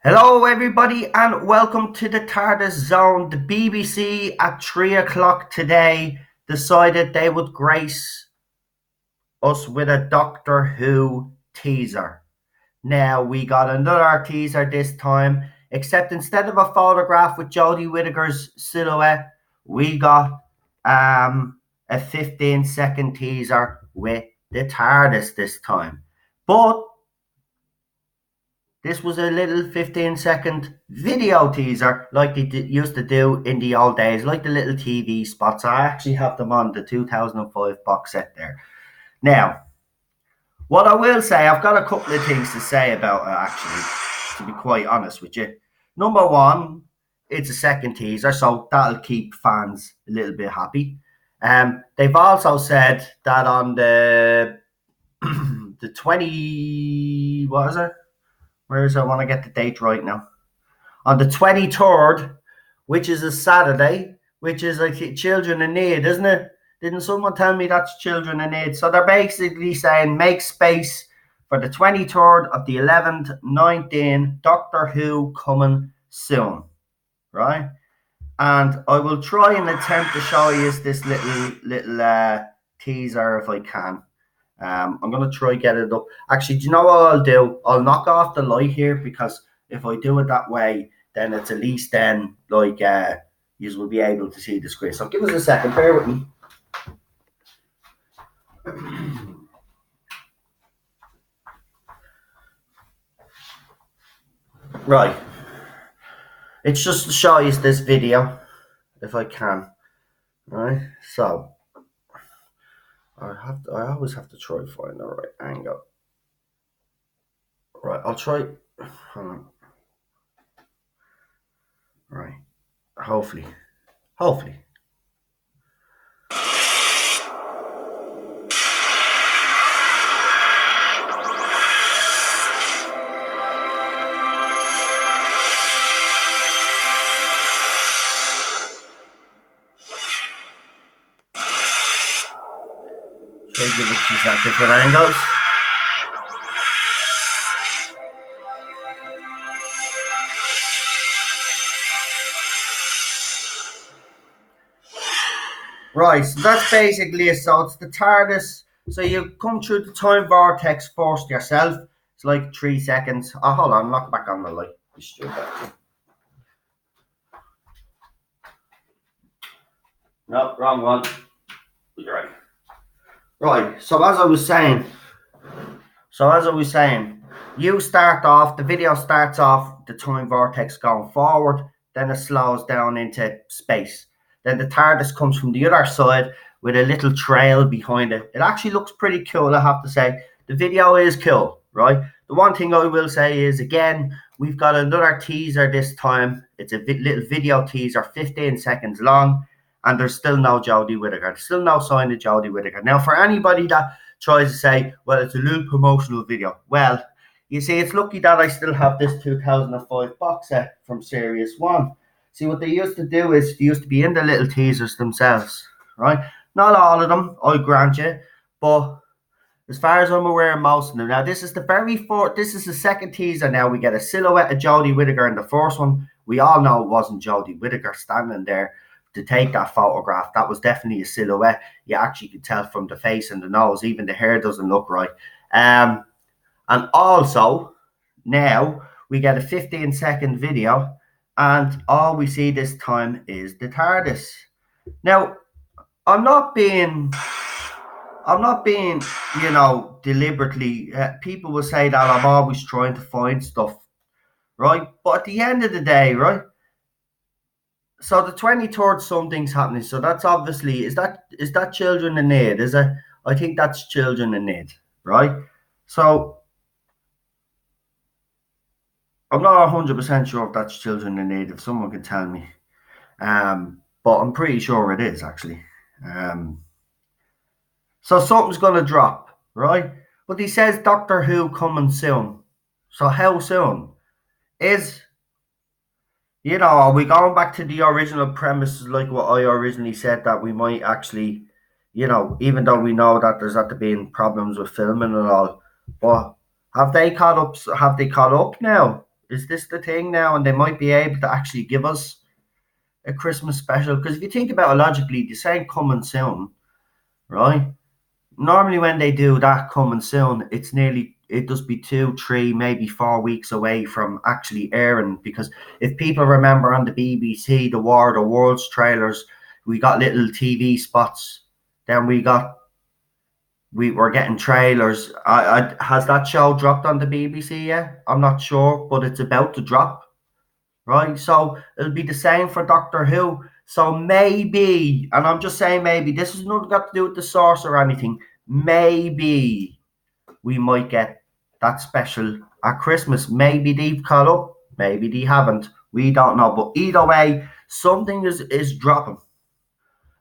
Hello, everybody, and welcome to the TARDIS Zone. The BBC at 3 o'clock today decided they would grace us with a Doctor Who teaser. Now, we got another teaser this time, except instead of a photograph with Jodie Whittaker's silhouette, we got a 15-second teaser with the TARDIS this time. But this was a little 15-second video teaser like they used to do in the old days, like the little TV spots. I actually have them on the 2005 box set there. Now, what I will say, I've got a couple of things to say about it, actually, to be quite honest with you. Number one, it's a second teaser, so that'll keep fans a little bit happy. They've also said that on the the 20, what is it? Where is it? I want to get the date right now. On the 23rd, which is a Saturday, which is like Children in Need, isn't it? Didn't someone tell me that's Children in Need? So they're basically saying make space for the 23rd of the 11th, 19, Doctor Who coming soon, right? And I will try and attempt to show you this little teaser if I can. I'm going to try get it up. Actually, do you know what I'll do? I'll knock off the light here, because if I do it that way, then it's at least then like you will be able to see the screen. So give us a second. Bear with me. Right. It's just to show you this video, if I can. Right. So I always have to try to find the right angle. Right. I'll try. Hold on. Right. Hopefully. Try to give it these different angles. Right, so that's basically it. So it's the TARDIS. So you come through the time vortex first yourself. It's like 3 seconds. Oh, hold on, knock back on the light. No, wrong one. You're right. Right, so as I was saying, you start off, the video starts off, the time vortex going forward, then it slows down into space. Then the TARDIS comes from the other side with a little trail behind it. It actually looks pretty cool, I have to say. The video is cool, right? The one thing I will say is, again, we've got another teaser this time. It's a little video teaser, 15 seconds long, and there's still no Jodie Whittaker. There's still no sign of Jodie Whittaker. Now, for anybody that tries to say, well, it's a little promotional video, well, you see, it's lucky that I still have this 2005 box set from Series 1. See, what they used to do is they used to be in the little teasers themselves, right? Not all of them, I grant you, but as far as I'm aware, most of them. Now, this is the second teaser now. We get a silhouette of Jodie Whittaker in the first one. We all know it wasn't Jodie Whittaker standing there to take that photograph. That was definitely a silhouette. You actually could tell from the face and the nose. Even the hair doesn't look right. And also, now we get a 15-second video, and all we see this time is the TARDIS. Now, I'm not being, deliberately. People will say that I'm always trying to find stuff, right? But at the end of the day, right? So the 23rd, something's happening. So that's obviously, is that Children in Need? Is it? I think that's Children in Need, right? So I'm not 100% sure if that's Children in Need. If someone can tell me, but I'm pretty sure it is, actually. So something's gonna drop, right? But he says Doctor Who coming soon. So how soon? Are we going back to the original premises, like what I originally said, that we might actually, even though we know that there's had to be problems with filming and all, but have they caught up now? Is this the thing now? And they might be able to actually give us a Christmas special. Because if you think about it logically, they say coming soon, right? Normally when they do that coming soon, it does be 2, 3, maybe 4 weeks away from actually airing. Because if people remember on the BBC, the War of the Worlds trailers, we got little TV spots. Then we were getting trailers. Has that show dropped on the BBC yet? I'm not sure, but it's about to drop, right? So it'll be the same for Doctor Who. So maybe, and I'm just saying maybe, this has nothing got to do with the source or anything. Maybe we might get that special at Christmas. Maybe they've caught up, maybe they haven't. We don't know. But either way, something is dropping.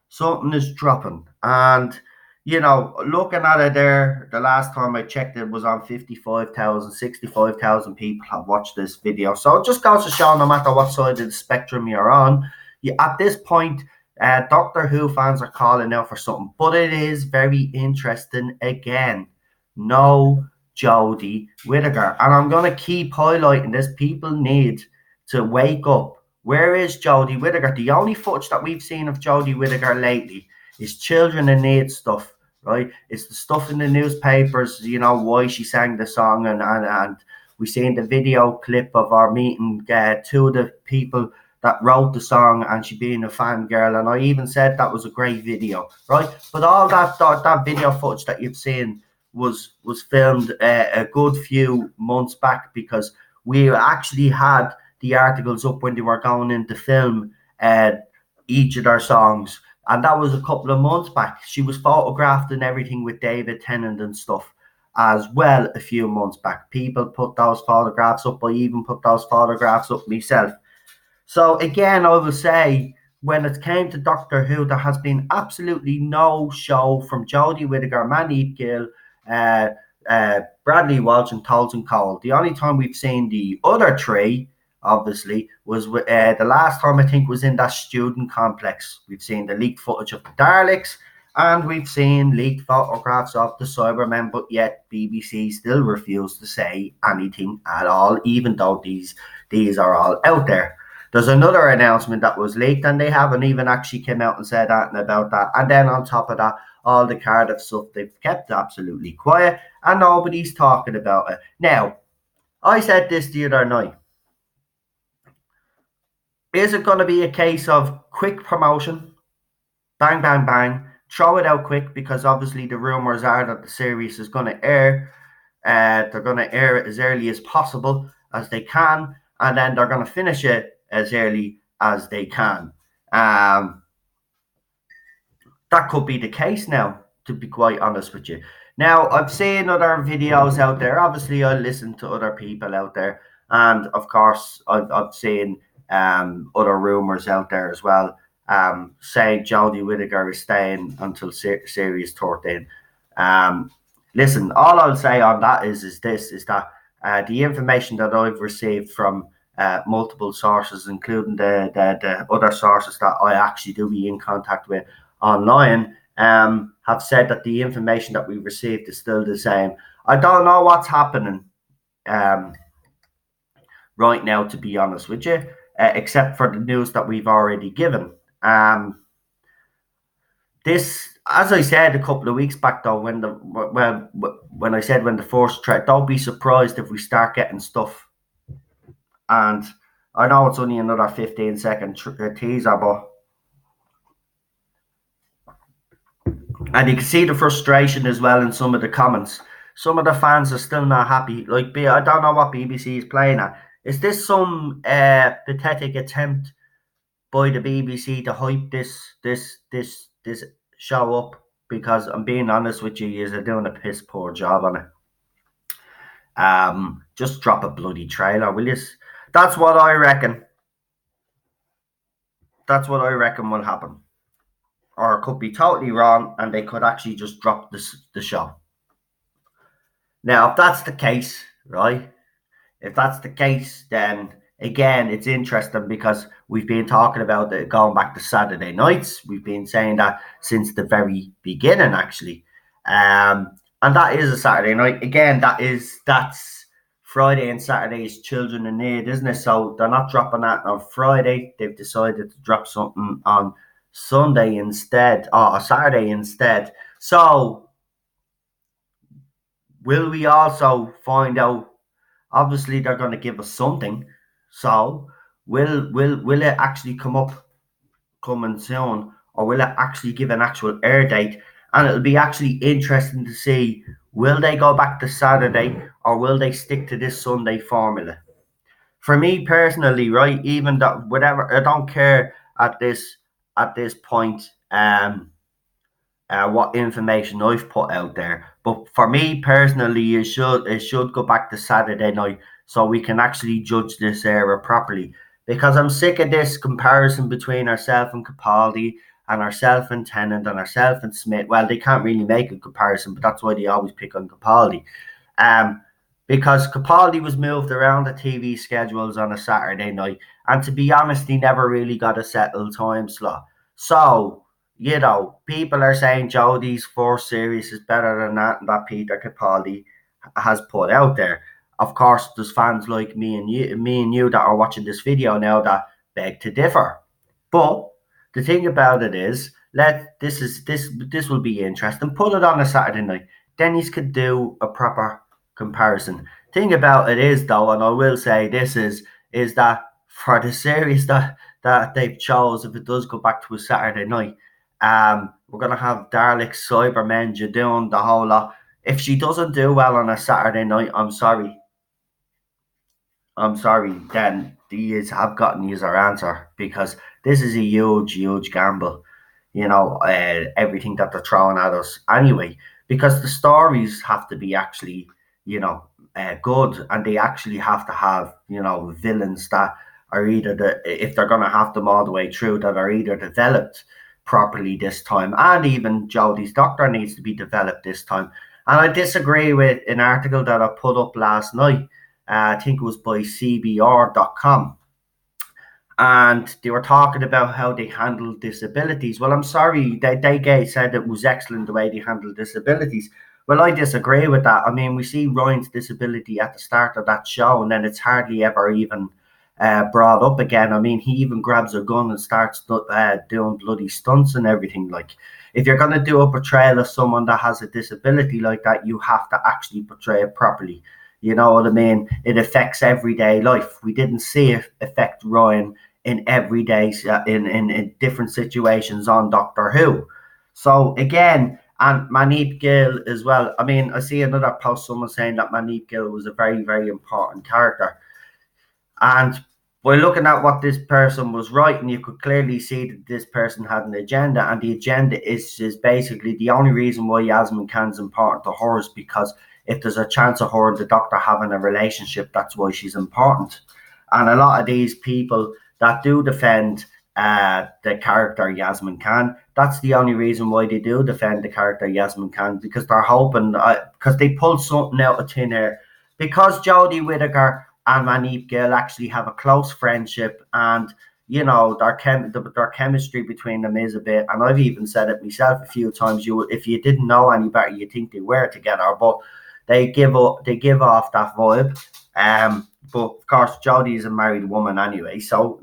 Something is dropping. And looking at it there, the last time I checked, it was on 55,000, 65,000 people have watched this video. So it just goes to show, no matter what side of the spectrum you're on, at this point, Doctor Who fans are calling out for something. But it is very interesting again. No Jodie Whittaker. And I'm going to keep highlighting this. People need to wake up. Where is Jodie Whittaker? The only footage that we've seen of Jodie Whittaker lately is children in need stuff, right? It's the stuff in the newspapers, why she sang the song, and we seen the video clip of our meeting two of the people that wrote the song, and she being a fangirl, and I even said that was a great video, right? But all that video footage that you've seen was filmed a good few months back, because we actually had the articles up when they were going in to film each of their songs. And that was a couple of months back. She was photographed and everything with David Tennant and stuff as well a few months back. People put those photographs up. I even put those photographs up myself. So again, I will say, when it came to Doctor Who, there has been absolutely no show from Jodie Whittaker, Manit Gill, Bradley Walsh and Tolson Cole. The only time we've seen the other three, obviously, was the last time I think was in that student complex. We've seen the leaked footage of the Daleks, and we've seen leaked photographs of the Cybermen, but yet BBC still refuse to say anything at all, even though these are all out there. There's another announcement that was leaked, and they haven't even actually come out and said anything about that. And then on top of that, all the Cardiff stuff, they've kept absolutely quiet, and nobody's talking about it. Now, I said this the other night. Is it going to be a case of quick promotion, bang, bang, bang, throw it out quick, because obviously the rumours are that the series is going to air. They're going to air it as early as possible as they can, and then they're going to finish it as early as they can. That could be the case now, to be quite honest with you. Now, I've seen other videos out there. Obviously, I listen to other people out there. And, of course, I've seen other rumours out there as well, saying Jodie Whittaker is staying until Series 13. Listen, all I'll say on that is that the information that I've received from multiple sources, including the other sources that I actually do be in contact with online, have said that the information that we've received is still the same. I don't know what's happening right now, to be honest with you, except for the news that we've already given. This, as I said a couple of weeks back, though, when I said when the first threat, don't be surprised if we start getting stuff. And I know it's only another 15-second teaser, but and you can see the frustration as well in some of the comments. Some of the fans are still not happy. Like, I don't know what BBC is playing at. Is this some pathetic attempt by the BBC to hype this show up? Because I'm being honest with you, you're doing a piss poor job on it. Just drop a bloody trailer, will you? That's what I reckon. That's what I reckon will happen. Or it could be totally wrong, and they could actually just drop the show. Now, if that's the case, right? If that's the case, then again, it's interesting, because we've been talking about it going back to Saturday nights. We've been saying that since the very beginning, actually. And that is a Saturday night. Again, that's Friday and Saturday is Children in Need, isn't it? So they're not dropping that on Friday. They've decided to drop something on Sunday instead, or Saturday instead. So will we also find out? Obviously, they're going to give us something. So will it actually coming soon, or will it actually give an actual air date? And it'll be actually interesting to see, will they go back to Saturday, or will they stick to this Sunday formula? For me personally, right, even that whatever, I don't care at this point. What information I've put out there. But for me personally, it should go back to Saturday night so we can actually judge this era properly. Because I'm sick of this comparison between ourselves and Capaldi and ourselves and Tennant and ourselves and Smith. Well, they can't really make a comparison, but that's why they always pick on Capaldi. Um, because Capaldi was moved around the TV schedules on a Saturday night, and to be honest, he never really got a settled time slot. So people are saying Jodie's fourth series is better than that Peter Capaldi has put out there. Of course, there's fans like me and you that are watching this video now that beg to differ. But the thing about it is, this will be interesting. Put it on a Saturday night. Denny's could do a proper comparison. Thing about it is though, and I will say this is that for the series that they've chose, if it does go back to a Saturday night, we're gonna have Dalek, Cybermen, Jadun, the whole lot. If she doesn't do well on a Saturday night, I'm sorry. I'm sorry. Then these have gotten user answer, because this is a huge, huge gamble. Everything that they're throwing at us anyway, because the stories have to be actually, good, and they actually have to have, villains that are if they're going to have them all the way through, that are either developed properly this time, and even Jodie's Doctor needs to be developed this time. And I disagree with an article that I put up last night. I think it was by CBR.com, and they were talking about how they handle disabilities. Well, I'm sorry, they said it was excellent the way they handled disabilities. Well, I disagree with that. I mean, we see Ryan's disability at the start of that show, and then it's hardly ever even brought up again. I mean, he even grabs a gun and starts doing bloody stunts and everything. Like, if you're going to do a portrayal of someone that has a disability like that, you have to actually portray it properly. You know what I mean? It affects everyday life. We didn't see it affect Ryan in everyday in different situations on Doctor Who. So again, and Manip Gill as well. I mean, I see another post, someone saying that Manip Gill was a very, very important character. And by looking at what this person was writing, you could clearly see that this person had an agenda, and the agenda is basically the only reason why Yasmin Khan's important to her is because if there's a chance of her and the Doctor having a relationship, that's why she's important. And a lot of these people that do defend the character Yasmin Khan, that's the only reason why they do defend the character Yasmin Khan, because they're hoping, because they pulled something out of thin air. Because Jodie Whittaker and Manip Gill actually have a close friendship, and their chemistry between them is a bit, and I've even said it myself a few times, if you didn't know any better, you think they were together, but they give off that vibe. But of course, Jodie is a married woman anyway, so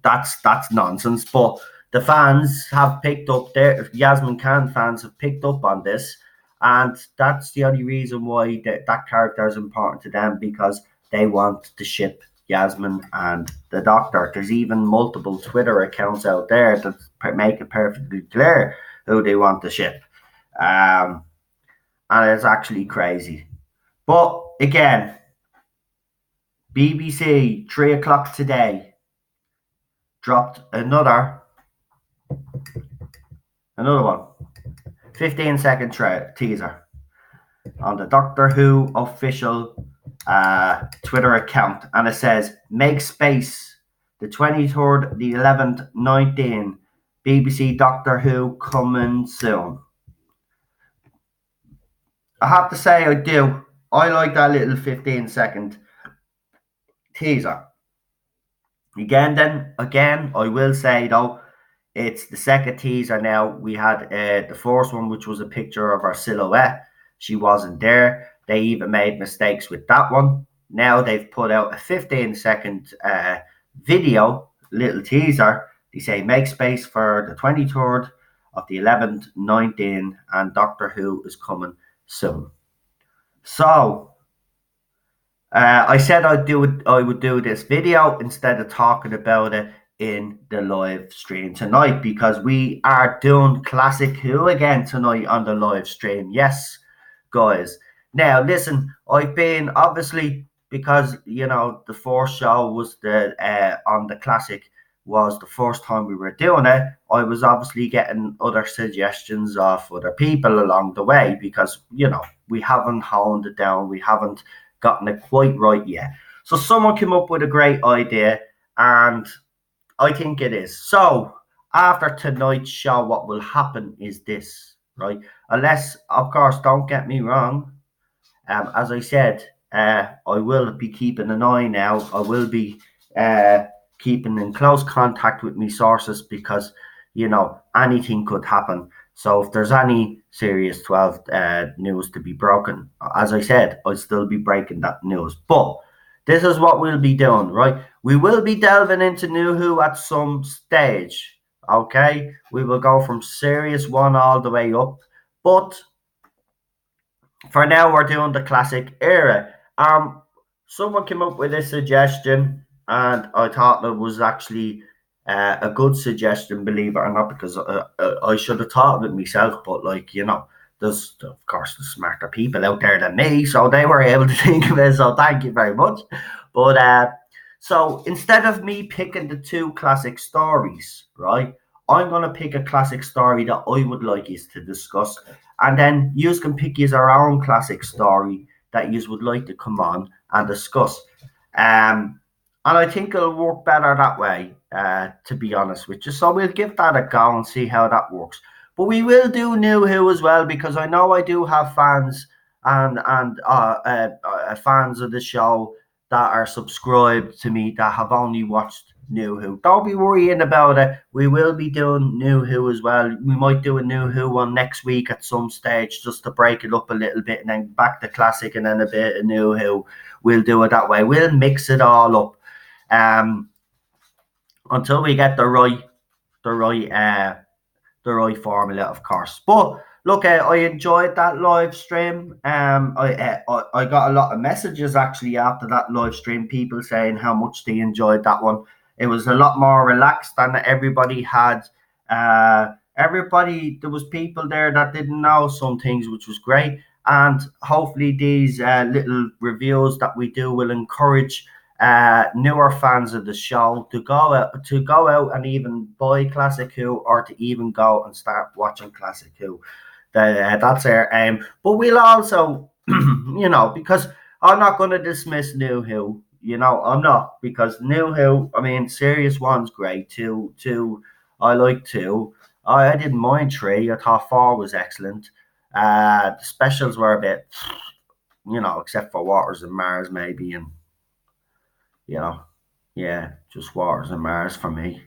that's nonsense. But the fans have picked up Yasmin Khan fans have picked up on this, and that's the only reason why that character is important to them, because they want to ship Yasmin and the Doctor. There's even multiple Twitter accounts out there that make it perfectly clear who they want to ship. And it's actually crazy. But again, BBC 3 o'clock today dropped another one, 15-second teaser on the Doctor Who official Twitter account, and it says, "Make space, the 23rd, the 11th, 19, BBC Doctor Who coming soon." I have to say I do. I like that little 15-second teaser. Again, I will say though, it's the second teaser now. We had the first one, which was a picture of our silhouette. She wasn't there. They even made mistakes with that one. Now they've put out a 15-second video, little teaser. They say make space for the 23rd of the 11th, 19, and Doctor Who is coming soon. So I said I'd do it. I would do this video instead of talking about it in the live stream tonight, because we are doing Classic Who again tonight on the live stream. Yes, guys. Now listen, I've been obviously, because the first show was the on the Classic was the first time we were doing it. I was obviously getting other suggestions of other people along the way, because we haven't honed it down. We haven't gotten it quite right yet. So someone came up with a great idea, and I think it is. So after tonight's show, what will happen is this, right? Unless, of course, don't get me wrong. As I said, I will be keeping an eye now. I will be keeping in close contact with my sources, because anything could happen. So if there's any Series 12 news to be broken, as I said, I'll still be breaking that news. But this is what we'll be doing, right? We will be delving into New Who at some stage, okay? We will go from Series 1 all the way up. But for now, we're doing the Classic era. Someone came up with a suggestion, and I thought it was actually a good suggestion, believe it or not, because I should have thought of it myself. But there's of course the smarter people out there than me, so they were able to think of it. So thank you very much. But so instead of me picking the two classic stories, right, I'm gonna pick a classic story that I would like you to discuss, and then you can pick your own classic story that you would like to come on and discuss. And I think it'll work better that way, to be honest with you. So we'll give that a go and see how that works. But we will do New Who as well, because I know I do have fans and fans of the show that are subscribed to me that have only watched New Who. Don't be worrying about it. We will be doing New Who as well. We might do a New Who one next week at some stage, just to break it up a little bit, and then back to Classic and then a bit of New Who. We'll do it that way. We'll mix it all up until we get the right formula, of course. But look, I enjoyed that live stream. I got a lot of messages actually after that live stream, people saying how much they enjoyed that one. It was a lot more relaxed, and everybody had there was people there that didn't know some things, which was great. And hopefully these little reviews that we do will encourage newer fans of the show to go out and even buy Classic Who, or to even go and start watching Classic Who. That's our aim. But we'll also, because I'm not going to dismiss New Who. I'm not, because New Who, I mean, Series 1's great. Two, I like 2. I didn't mind 3. I thought 4 was excellent. The specials were a bit, except for Waters and Mars maybe, and yeah, just Waters and Mars for me.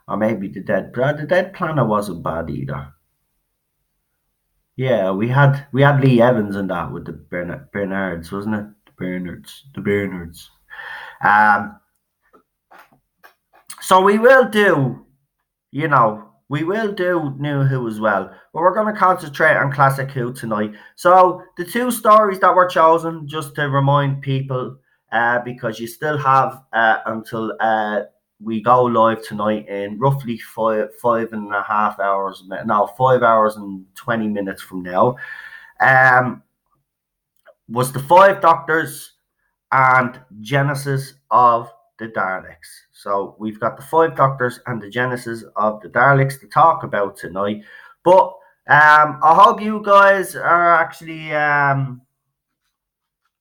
Or maybe the Dead Planet wasn't bad either. Yeah, we had Lee Evans in that with the Bernards, wasn't it? The Bernards. So we will do, we will do New Who as well, but we're going to concentrate on Classic Who tonight. So the two stories that were chosen, just to remind people, because you still have until we go live tonight in roughly 5.5 hours. No, 5 hours and 20 minutes from now. Was the 5 Doctors and Genesis of the Daleks. So we've got the 5 Doctors and the Genesis of the Daleks to talk about tonight. But I hope you guys are actually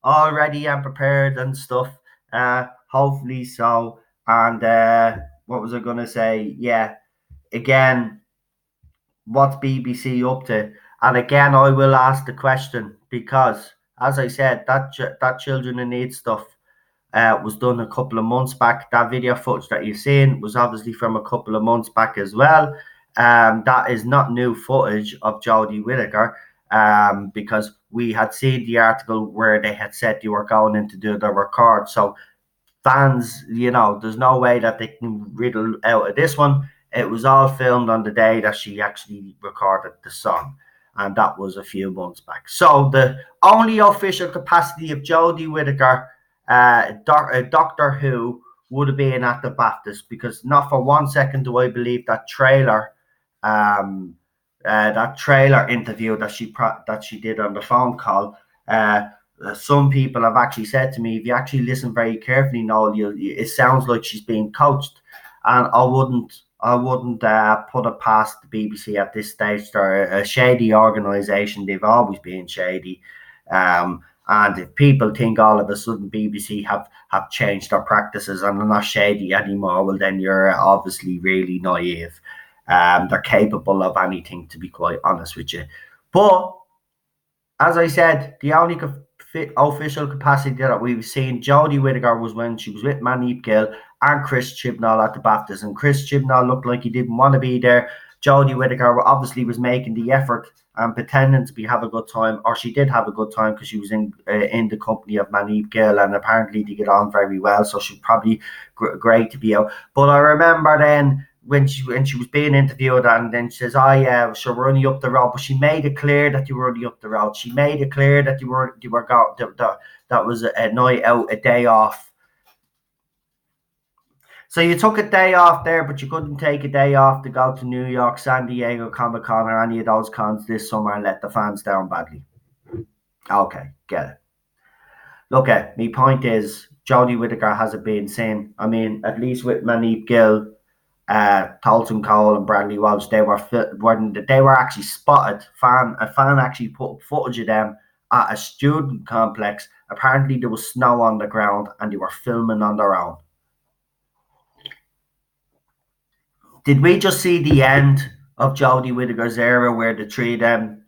all ready and prepared and stuff. Hopefully so. And what was I going to say? Yeah, again, what's BBC up to? And again, I will ask the question, because, as I said, that Children in Need stuff was done a couple of months back. That video footage that you've seen was obviously from a couple of months back as well. That is not new footage of Jodie Whittaker. because we had seen the article where they had said they were going in to do the record. So fans, there's no way that they can riddle out of this one. It was all filmed on the day that she actually recorded the song, and that was a few months back. So the only official capacity of Jodie Whittaker, Doctor Who, would have been at the BAFTAs, because not for 1 second do I believe that trailer interview that she did on the phone call. Some people have actually said to me, if you actually listen very carefully, Noel, it sounds like she's being coached, and I wouldn't put it past the BBC at this stage. They're a shady organisation. They've always been shady. And if people think all of a sudden BBC have changed their practices and they're not shady anymore, well, then you're obviously really naive. They're capable of anything, to be quite honest with you. But as I said, the only official capacity that we've seen Jodie Whittaker was when she was with Manip Gill and Chris Chibnall at the BAFTAs, and Chris Chibnall looked like he didn't want to be there. Jodie Whittaker obviously was making the effort and pretending to have a good time, or she did have a good time because she was in the company of Manip Gill, and apparently they get on very well, so she's probably great to be out. But I remember then when she was being interviewed, and then she says, "Oh yeah, sure, we're only up the road," but she made it clear that you were only up the road. She made it clear that you were that was a night out, a day off. So you took a day off there, but you couldn't take a day off to go to New York, San Diego Comic Con, or any of those cons this summer and let the fans down badly. Okay, get it. Look, my point is, Jodie Whittaker hasn't been seen. I mean, at least with Manip Gill, Tolson Cole and Bradley Walsh, they were actually spotted. A fan actually put up footage of them at a student complex. Apparently there was snow on the ground and they were filming on their own. Did we just see the end of Jodie Whittaker's era, where the three of them,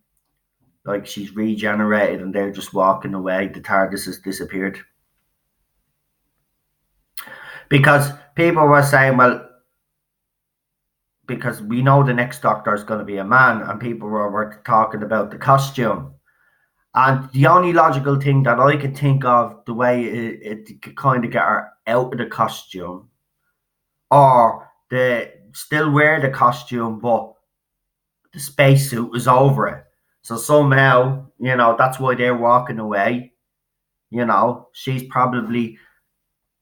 like, she's regenerated and they're just walking away, the TARDIS has disappeared? Because people were saying, well, because we know the next Doctor is going to be a man, and people were talking about the costume. And the only logical thing that I can think of, the way it could kind of get her out of the costume, or still wear the costume, but the spacesuit was over it. So somehow, that's why they're walking away. She's probably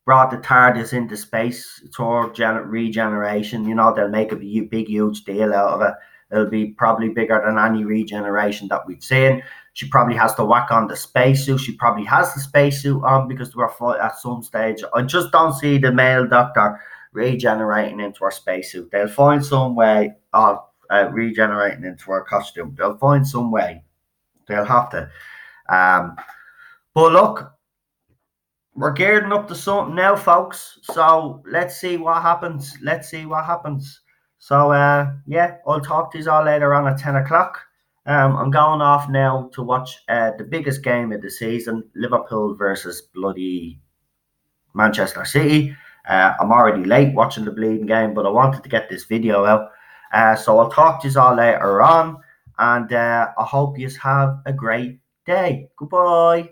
brought the TARDIS into space toward regeneration. They'll make a big, huge deal out of it. It'll be probably bigger than any regeneration that we've seen. She probably has to whack on the spacesuit. She probably has the spacesuit on because we're at some stage. I just don't see the male Doctor regenerating into her spacesuit. They'll find some way of regenerating into her costume. They'll find some way. They'll have to. But look, we're gearing up to something now, folks. So let's see what happens. So yeah, I'll talk to you all later on at 10 o'clock. I'm going off now to watch the biggest game of the season, Liverpool versus bloody Manchester City. I'm already late watching the bleeding game, but I wanted to get this video out. So I'll talk to you all later on, and I hope you have a great day. Goodbye.